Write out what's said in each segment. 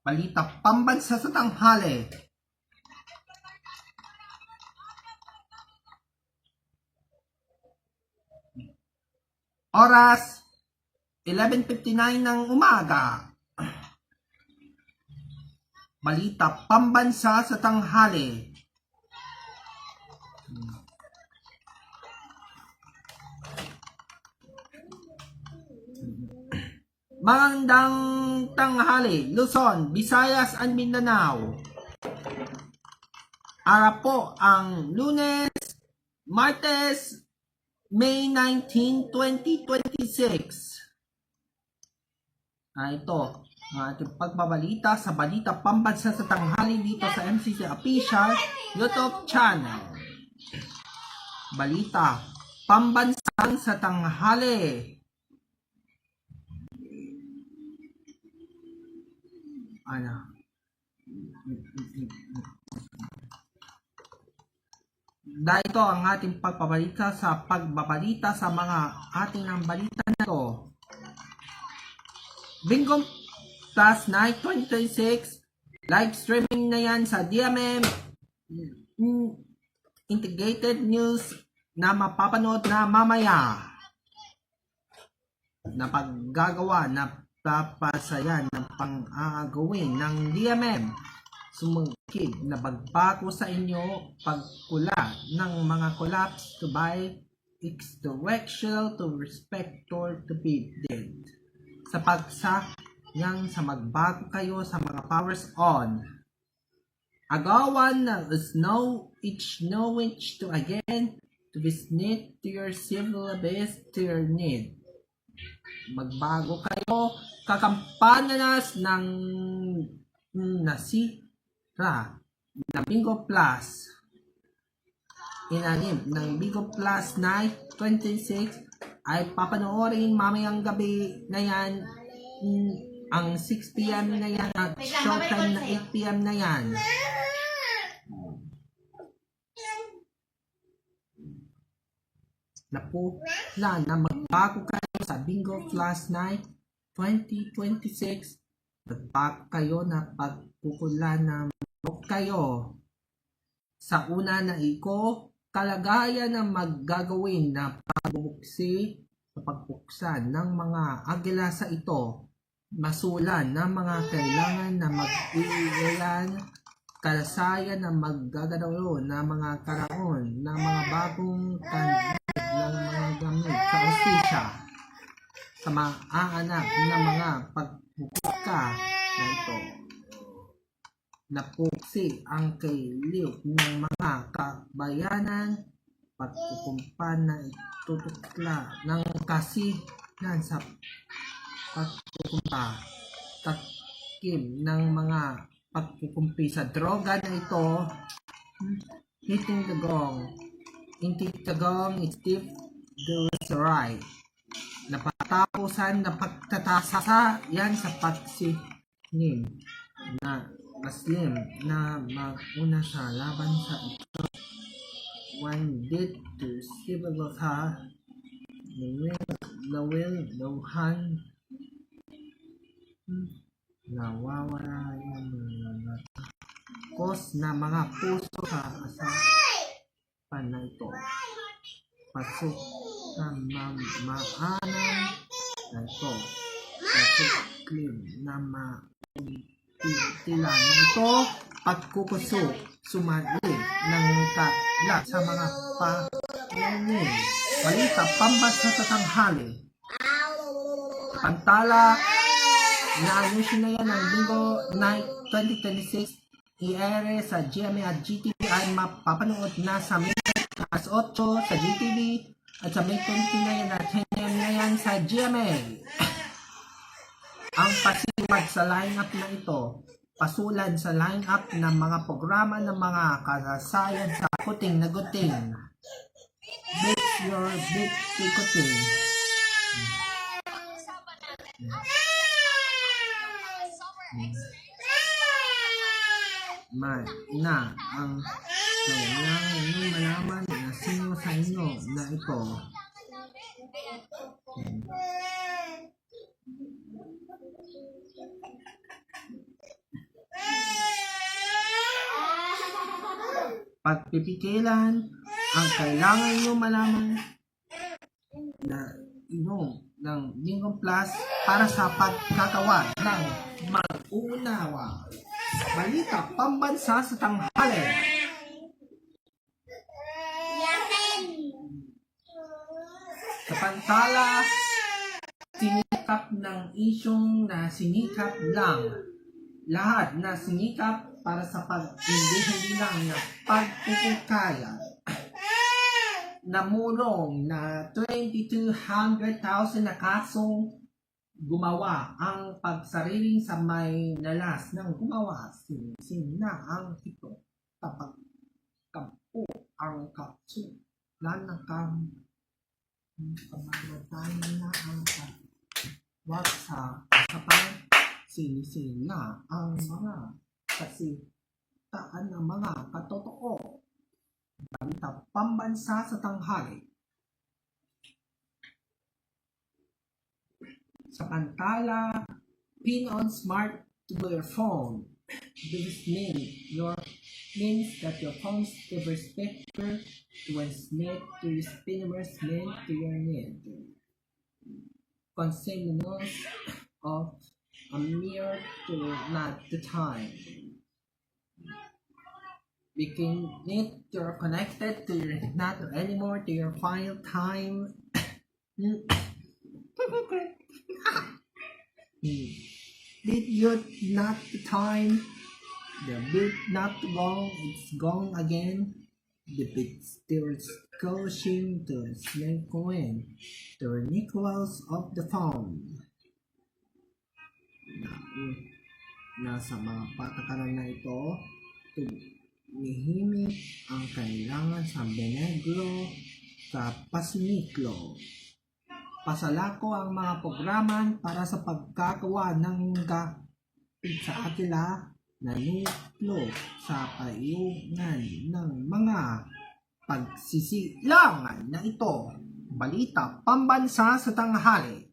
Balita pambansa sa tanghali. Oras 11:59 ng umaga. Balita pambansa sa tanghali. Magandang tanghali, Luzon, Visayas, and Mindanao. Araw po ang Lunes, Martes, May 19, 2026. Ito, ang ating pagbabalita sa Balita Pambansa sa Tanghali dito sa MCC Official YouTube channel. Balita Pambansa sa Tanghali. Dahil ito ang ating pagbabalita sa pagbabalita sa mga ating ng balita na ito. Bingo Plus Night 2026, live streaming na yan sa DMM Integrated News na mapapanood na mamaya. Na paggagawa na papasayan ng pang-aagawin ng DMM. Sumungkid na bagbago sa inyo pagkula ng mga collapse to by extraction to respect or to be dead. Sa pagsayang sa magbago kayo sa mga powers on. Agawan na snow each to again to be snit to your civil base to your need. Magbago kayo kakampanas ng nasira na Bingo Plus. Inanim ng Bingo Plus Night 26 ay papanoorin mamayang gabi na yan, ang 6 p.m. na yan at showtime na 8 p.m. na yan. Napula na magbago kayo sa Bingo Plus Night 2026. Magbago kayo na pagkukula na kayo sa una na kalagayan na maggagawin na pagbubuksi sa pagpuksan ng mga agila sa ito. Masulan ng mga kailangan na mag-iilan kalasayan na maggagalaw na mga karaon ng mga bagong ng mga gamit sa ostisya sa mga aanak ng mga pagbubuka na ito. Napuksi ang kailiw ng mga kabayanan pagkukumpan na itutukla ng kasinan sa pagkukumpa takim ng mga pagkukumpi sa droga na ito. Hitting the gong Steve Dulceray napatapusan na pagtatasa yan sa pagsinim na Muslim na maguna sa laban sa ito. One did to civil sa Lawhan nawawala yung mga kos na mga puso sa asapan na ito. Pasok na maanan na ito. Pasok clean na tila ito pagkukuso sumali ng kalat sa mga pangunin. Balita pambansa sa tanghali. Pantala na anunsyo na yan ng Bingo Night 2026 i-air sa GMA at GTV ay mapapanood na sa May 8 sa GTV at sa May 20 na yan at 10 AM na yan sa GMA. Ang pasiwag sa lineup na ito, pasulan sa lineup ng mga programa ng mga kasasayan sa kuting na guting. Beat your beat kuting. Na ang kailangan nyo malaman na sino sa inyo na ito. pagpipigilan ang kailangan nyo malaman na inom ng Bingo Plus para sa pagkagawa ng mag-unawa. Balita pambansa sa tanghali. Samantala, sinikap ng isyong na sinikap lang. Lahat na sinikap para sa hindi lang na pagpupukaya. Namulong na 2,200,000 na kasong gumawa ang pagsariling sa may nalas ng gumawa. Sin na ang ito kapag kampo ang kapsulan ng pamamatay na ang wag sa kasapan. Sinisin na ang mga kasitaan ng mga katotoo. Balita pambansa sa tanghali. Samantala, pin on smart to your phone. This means that your phone's ever speaker transmit to your spinner's meant to your need. Consumers of a mirror to not the time. Making it you're connected to your not anymore to your final time. Did you not the time? The bit not gone, it's gone again. The bit still coaching to snake coin. The Nicholas of the phone. Nasa mga patakaran na ito, tumihimik ang kailangan sa Benegro sa Pasiniklo. Pasalako ang mga programan para sa pagkagawa ng gapit sa atila na nuklo sa payungan ng mga pagsisilangan na ito. Balita pambansa sa tanghali.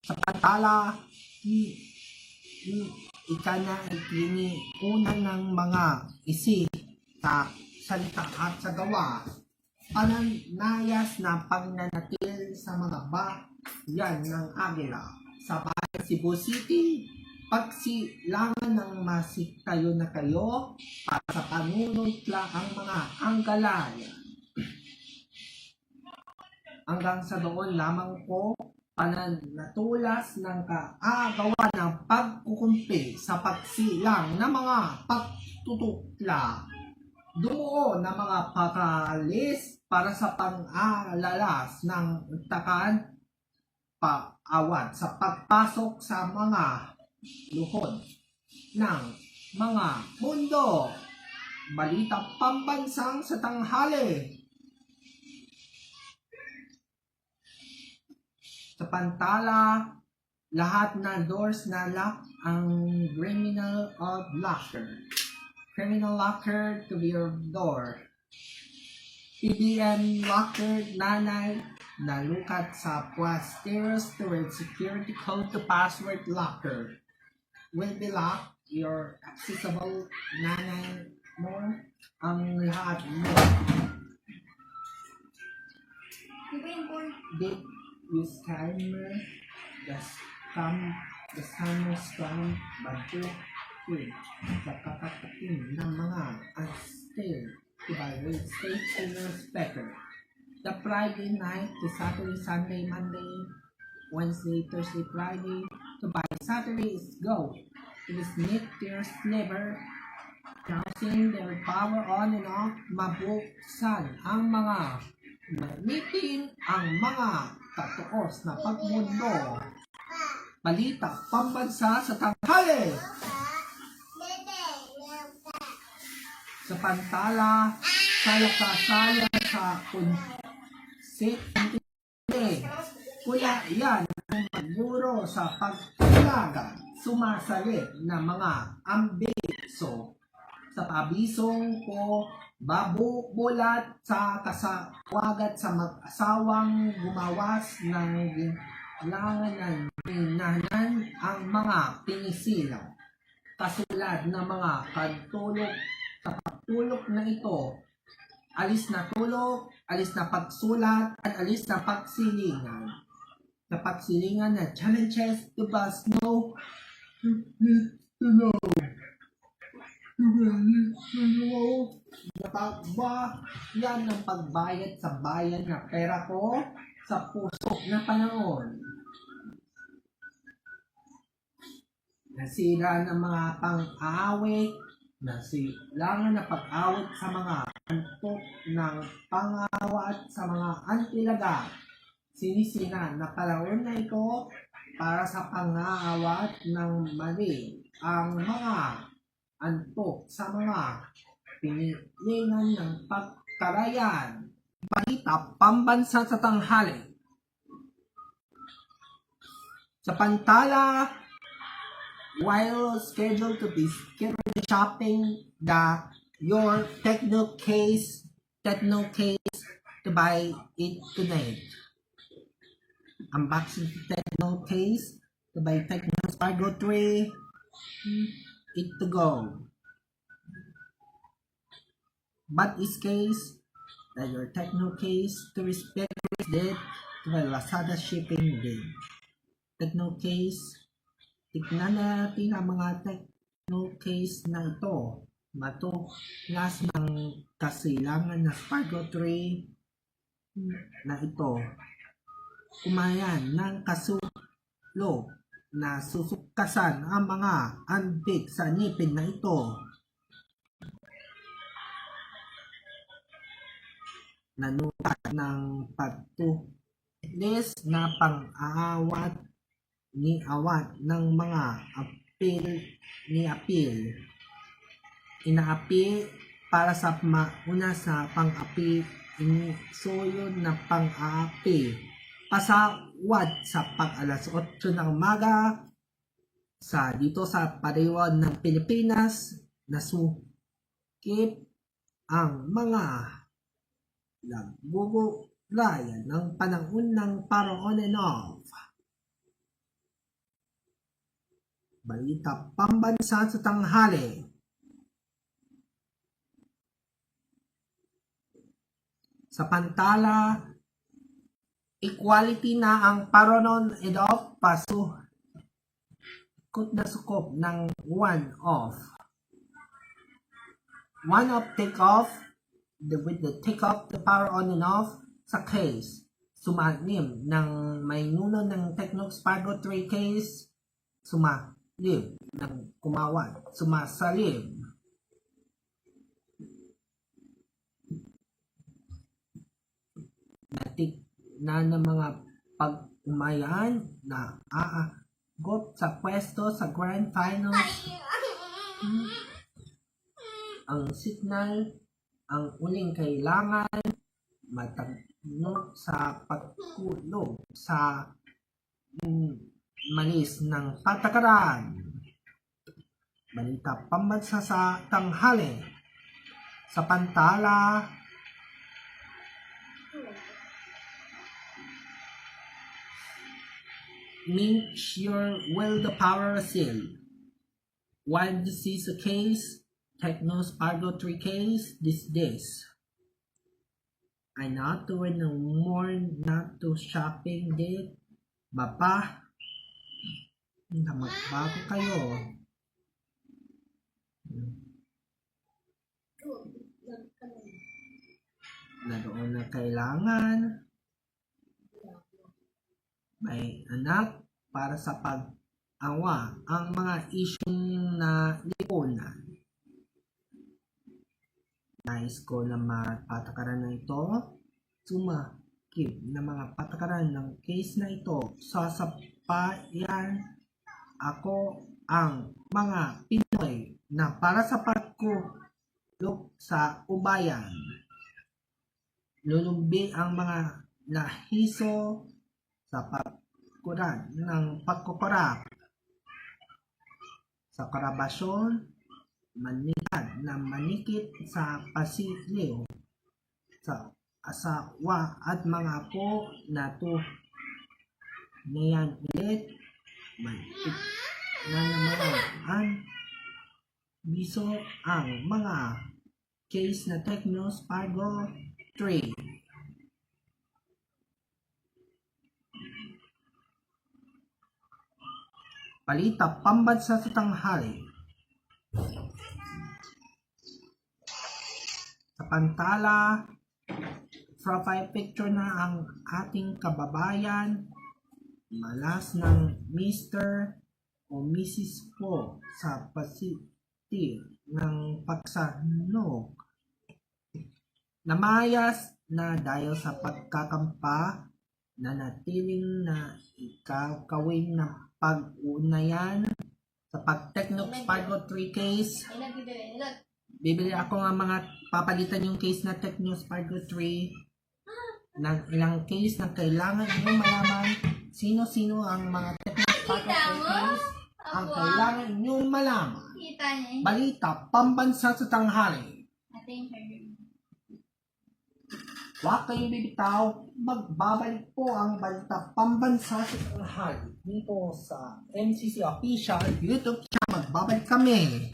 Samantala, ika na ikini una ng mga isi sa salita at sa gawa, pananayas na pagnanatil sa mga bayan ng Agila sa bayan Cebu City, pagsilangan ng masikayo na kayo para sa panunod ang mga anggalaya. Hanggang sa doon lamang po pananatulas ng kaagawa ng pagkukumpi sa pagsilang ng mga pagtututla. Dumuo ng mga pakalis para sa pang-alalas ng takan paawat sa pagpasok sa mga luhod ng mga mundo. Balita pambansang sa tanghali. Samantala, lahat na doors na lock ang criminal locker to your door. PBM locker nanay na lukat sa Puasteros storage security code to password locker will be locked. Your accessible nanay more ang lahat mo. Did use timer the scam budget with nakakapating ng mga unstable evaluate state speaker. The Friday night to Saturday, Sunday, Monday, Wednesday, Thursday, Friday to by Saturday is go. It is need their sliver counting their power on and off, mabuksan ang mga manitin ang mga katuos na pagmundo. Balita pambansa sa tanghali. Samantala, sayang sa kunsit kula yan ang magmuro sa pagkulaga sumasalit na mga ambiso sa pabisong ko babubulat sa kasawagat sa mag-asawang gumawas ng langanan inanan ang mga pinisilaw. kasulad ng mga pagtulog sa pagtulog na ito, alis na tulog, alis na pagsulat, at alis na pagsilingan. Sa pagsilingan na challenges to bust no, yan ang pagbayad sa bayan na pera ko sa puso na panahon. Nasira ng mga pang-aawit, nasilangan na pag-awit sa mga antok ng pangawat sa mga antilaga. Sinisina na panahon na ito para sa pang-aawat ng mali ang mga antok sa mga pinilingan ng pagkarayan. Balita pambansa sa tanghali. Sa Pantala, while scheduled to be shopping your techno case to buy it tonight. Unboxing techno case to buy techno Spargo 3 it to go. But is case that your techno case to respect it to the Lazada shipping day. Techno case, tignan natin ang mga techno case na ito. Matulas ng kasilangan na Spargo 3 na ito. Kumayan ng kasulo na susukasan ang mga antik sa ngipin na ito. Nanukat ng pagtulis na pang-aawat ni awat ng mga apil. Inaapi para sa mauna sa pang-api, inisuyod na pang-aapi. Pasawad sa pag-alas 8 ng umaga dito sa pariwan ng Pilipinas, nasukip ang mga nagugulayan ng panahon ng Paraon-off. Balita pambansa sa tanghali. Sa Pantala, equality na ang Paraon-off pasukot na sukop ng one-off take-off with the take-off the Paraon-off sa case. Sumalim ng may nuno ng Techno Spargo 3 case, sumalim ng kumawat, sumasalim. Natik na ng mga pag-umayan na aagot sa pwesto sa Grand Finals. Ang signal, ang uling kailangan matagno sa pagkulog sa malis ng patakaran. Balita pambansa sa tanghali. Sa Pantala, make sure well the power seal. While this is a case, Techno Spargo 3 case, this. I not to win no more, not to shopping date. Baba, magbago kayo. Na doon na kailangan may anak para sa pag-awa ang mga isyong na lipunan. Nais ko na patakaran na ito, sumakip na mga patakaran ng case na ito. Sasapayan ako ang mga Pinoy na para sa pagkulog sa ubayan. Lulumbi ang mga lahiso sa pagkuran ng pagkukurap sa karabasyon, manikad na manikit sa pasiliw sa asawa at mga apo na to ngayon ulit manikit na naman biso ang mga case na Tecno Spargo 3. Balita pambansa sa tanghali. Sa pantala, profile picture na ang ating kababayan, malas ng Mr. o Mrs. po sa positive ng pagsanog. Namayas na dahil sa pagkakampa na natiling na ikakawin na pag-unayan sa pag-Tecno Spargo 3 case. Bibili ako ng mga papalitan yung case na Tecno Spargo 3 ng ilang case na kailangan nyo malaman sino-sino ang mga Tecno Spargo 3 case ang kailangan nyo malaman. Balita pambansa sa tanghali. Huwag kayong bibitaw, magbabalik po ang balita pambansa sa tanghali dito sa MCC Official YouTube channel. Magbabalik kami.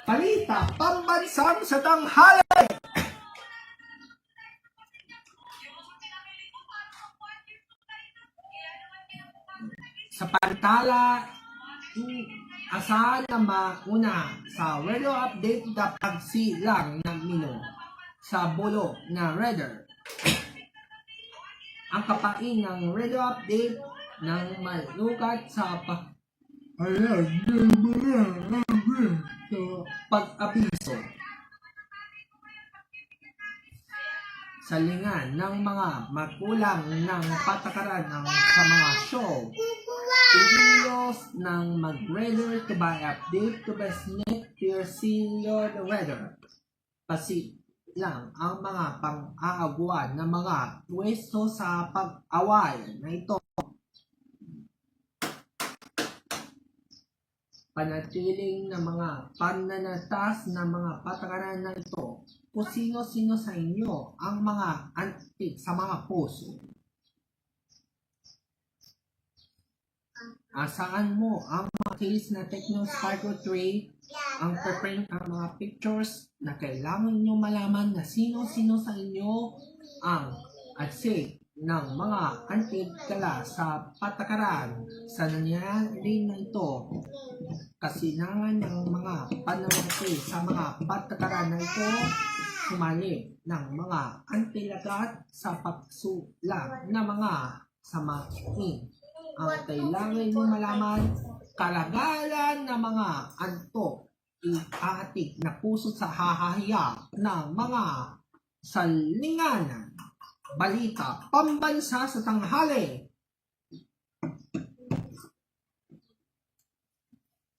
Balita Pambansang sa tanghali. Sa pantala, asahan na mauna sa weather update na pagsilang ng Mino sa bulok na weather. Ang kapain ng weather update ng malukat sa pag-abiso sa lingan ng mga magulang ng patakaran sa mga show. Videos ng mag-weather to buy update to best net your senior the weather. Kasi lang ang mga pang-aaguan ng mga pwesto sa pag-away na ito. Panatiling ng mga pananatas ng mga patakaran na ito. Kung sino-sino sa inyo ang mga antik sa mga puso. Asaan mo ang mga case na Tecno Sparko 3 ang preprint ang mga pictures na kailangan nyo malaman na sino-sino sa inyo ang adsig ng mga antik kala sa patakaran sa nangyayari na ito. Kasinangan ng mga pananati sa mga patakaran na ito sumali ng mga antilagat sa pagsulang na mga samain. Ang kailangan mo malaman, kalagalan ng mga antok, iatik na puso sa hahahiya ng mga salinganan. Balita Pambansa sa tanghali.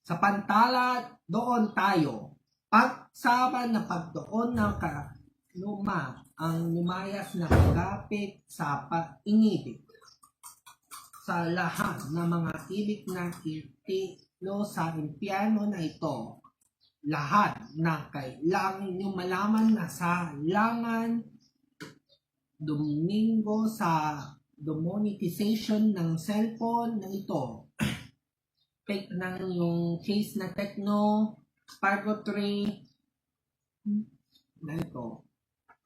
Sa pantala, doon tayo. Pagsama na pagdoon ng kaluma ang lumayas na pagkapit sa pag-inibig. Sa lahat ng mga ibig na itilo sa impyerno na ito, lahat ng kailangan nyo malaman na sa langan Domingo sa demonetization ng cellphone na ito. Fake ng yung case na Tecno Sparko 3 na ito.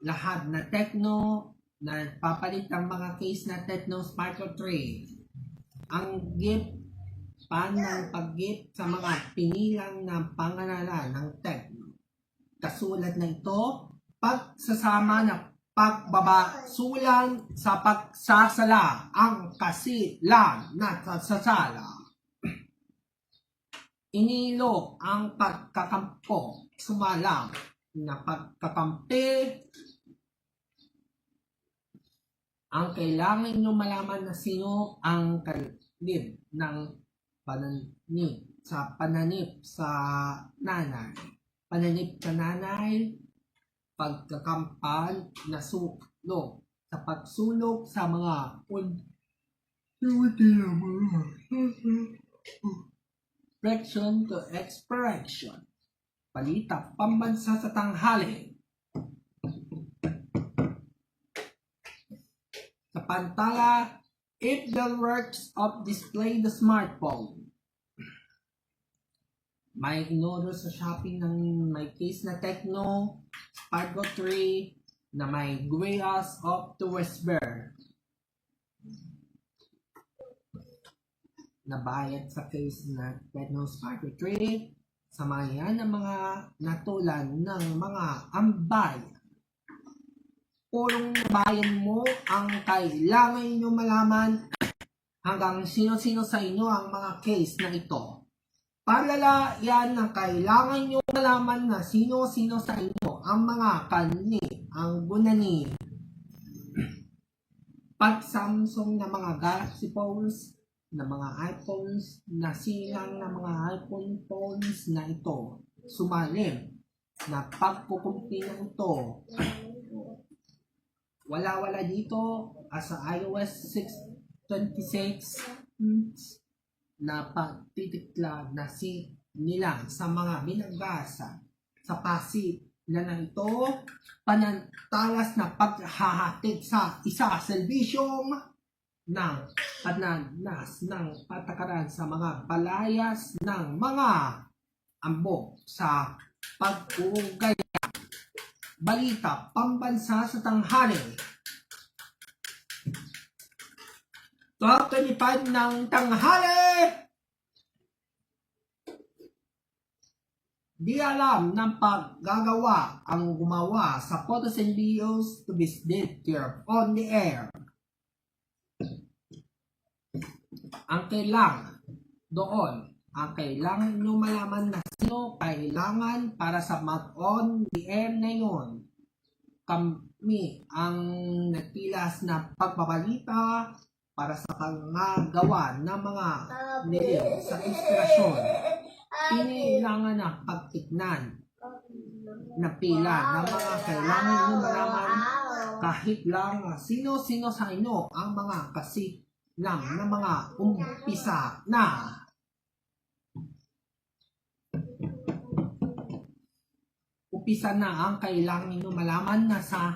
Lahat na Tecno na papalit ang mga case na Tecno Sparko 3. Ang gift ng pag-gift sa mga pinilang ng pangalanan ng Tecno. Kasulat na ito, pagsasama na pagbabasulan sa pagsasala ang kasilan na sasala. Inilo ang pagkakampo, sumalang na pagkakampi. Ang kailangan nyo malaman na sino ang kalib ng pananip sa nanay. Pananip sa nanay, pagkakampan na sulok sa pagsulok sa mga expression to expression. Balita Pambansa sa tanghali. Sa pantala, if the works of display the smartphone. May in-order sa Shopee ng may case na Tecno Sparko 3 na may Guias of the Westbear. Nabayad sa case na Tecno Sparko 3 sa mayan ng mga natulan ng mga ambay. Purong bayan mo ang kailangan nyo malaman hanggang sino-sino sa inyo ang mga case na ito. Palala yan na kailangan nyo malaman na sino-sino sa inyo ang mga kanli, ang gunani. Pag Samsung na mga Galaxy phones, na mga iPhones, na silang na mga iPhone phones na ito, sumalim na pagpupunti na ito. Wala-wala dito sa iOS 6.26 na pagtitikla na nila sa mga binagasa sa pasit na ito panantalas na paghahatid sa isa serbisyong ng pananas ng patakaran sa mga balayas ng mga ambok sa pag-uugaya. Balita pambansa sa tanghali. 12:25 ng tanghali. Di alam ng paggagawa ang gumawa sa photos and videos to be there on the air. Ang kailangan doon, ang kailangan nyo malaman na sino kailangan para sa mag-on the air na yun. Kami ang nagtilas na pagbabalita para sa pangagawa ng mga nilil sa inspirasyon. Kailangan na pagtignan na pila ng mga kailangan nyo malaman kahit lang sino-sino sa inyo ang mga kasilang na mga umpisa na. Umpisa na ang kailangan nyo malaman na sa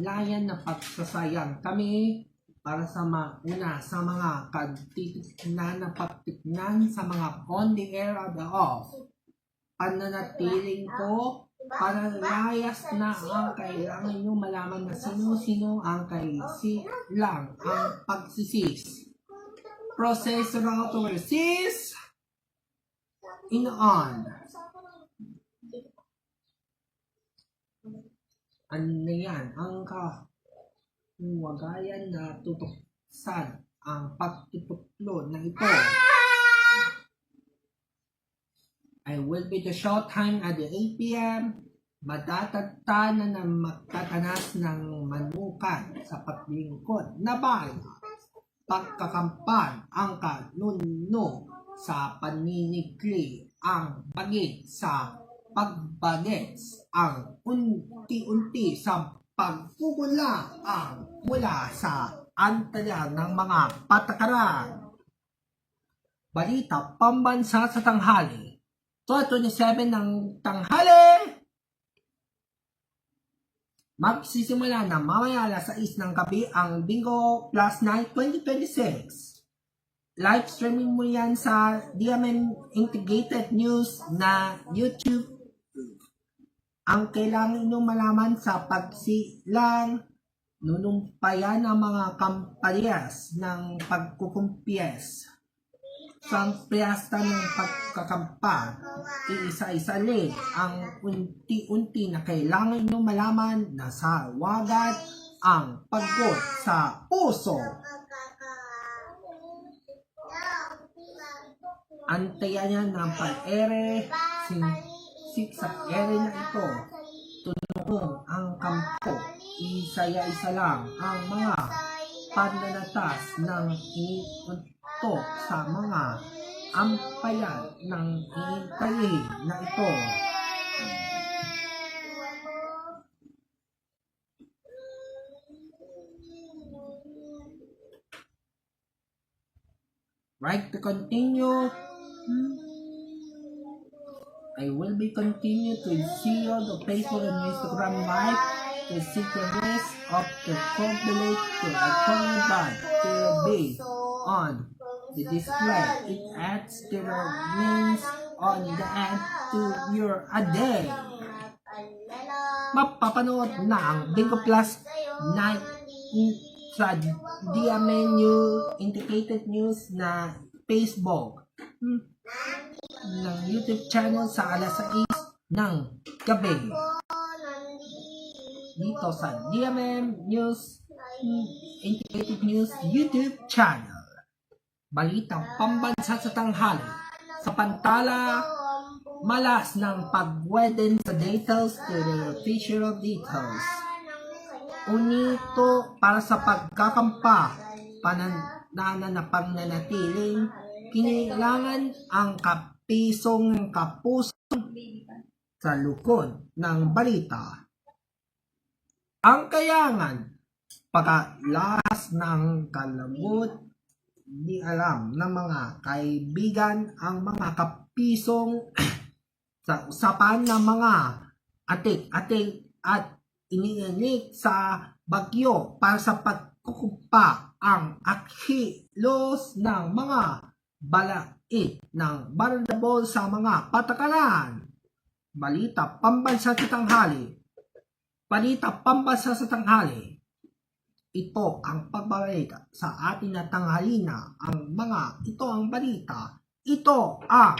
layan na pagsasayang kami para sa mauna sa mga katitignan na pagtignan sa mga on the air at off. Pananatiling ko panalayas na ang kailangan nyo malaman na sino-sino ang kaisilang ang pagsisis. Procedural to resist in on. Ano yan? Ang wagayan na tutuksan ang pagtutuklo na ito. I will be the showtime at the 8 p.m. Matatagta na magtatanas ng manukan sa paglingkod na bala. Pagkakampan ang kanuno sa paninigli ang bagit sa pagbagets ang unti-unti sa pagpupula ang mula sa antalya ng mga patakaran. Balita pambansa sa tanghali. 12:27 ng tanghali. Magsisimula na mamaya alas 6 ng gabi ang Bingo Plus Night 2026. Live streaming mo yan sa DMN Integrated News na YouTube. Ang kailangan nyo malaman sa pagsilang nunumpayan ng mga kampanyas ng pagkukumpiyes. Sa piyesta ng pagkakampa, iisa-isalin ang unti-unti na kailangan nyo malaman na sa wagat ang paggot sa puso. Antayan niya ng pag-ere, sa ere na ito, tunong ang kampo, isa-isa lang ang mga pananatas ng iniuntok sa mga ampayan ng iintali na ito. Right to continue. I will be continue to see on the Facebook and Instagram live the sequence of the complete to a band to be on the display. It adds to the means on the end to your a day. Mapapanood na ang Bingo Plus Night sa DMNU Integrated News na Facebook ng YouTube channel sa alas 6 ng gabi dito sa DMN News Integrated News YouTube channel. Balitang pambansa sa tanghali sa pantala malas ng pagweden sa details to the official details. Unito para sa pagkakampa pananana na pananatiling kinailangan ang kapisong kapusong sa lukod ng balita. Ang kayangan, pagkalas ng kalabot, di alam ng mga kaibigan ang mga kapisong sa usapan ng mga atik-atik at iniinik sa bagyo para sa pagkukumpa ang akilos ng mga balait ng barandabol sa mga patakaran. Balita pambansa sa tanghali. Balita pambansa sa tanghali. Ito ang pagbabalita sa atin na tanghalina. Ito ang balita. Ito ang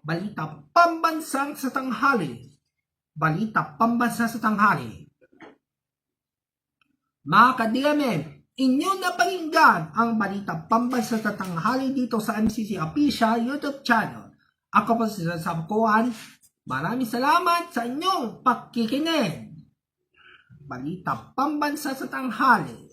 balita pambansa sa tanghali. Balita pambansa sa tanghali. Mga kadigamen, inyong napakinggan ang balita pambansa sa tanghali dito sa MCC Official YouTube channel. Ako po si Sam Kuan. Maraming salamat sa inyong pakikinig. Balita pambansa sa tanghali.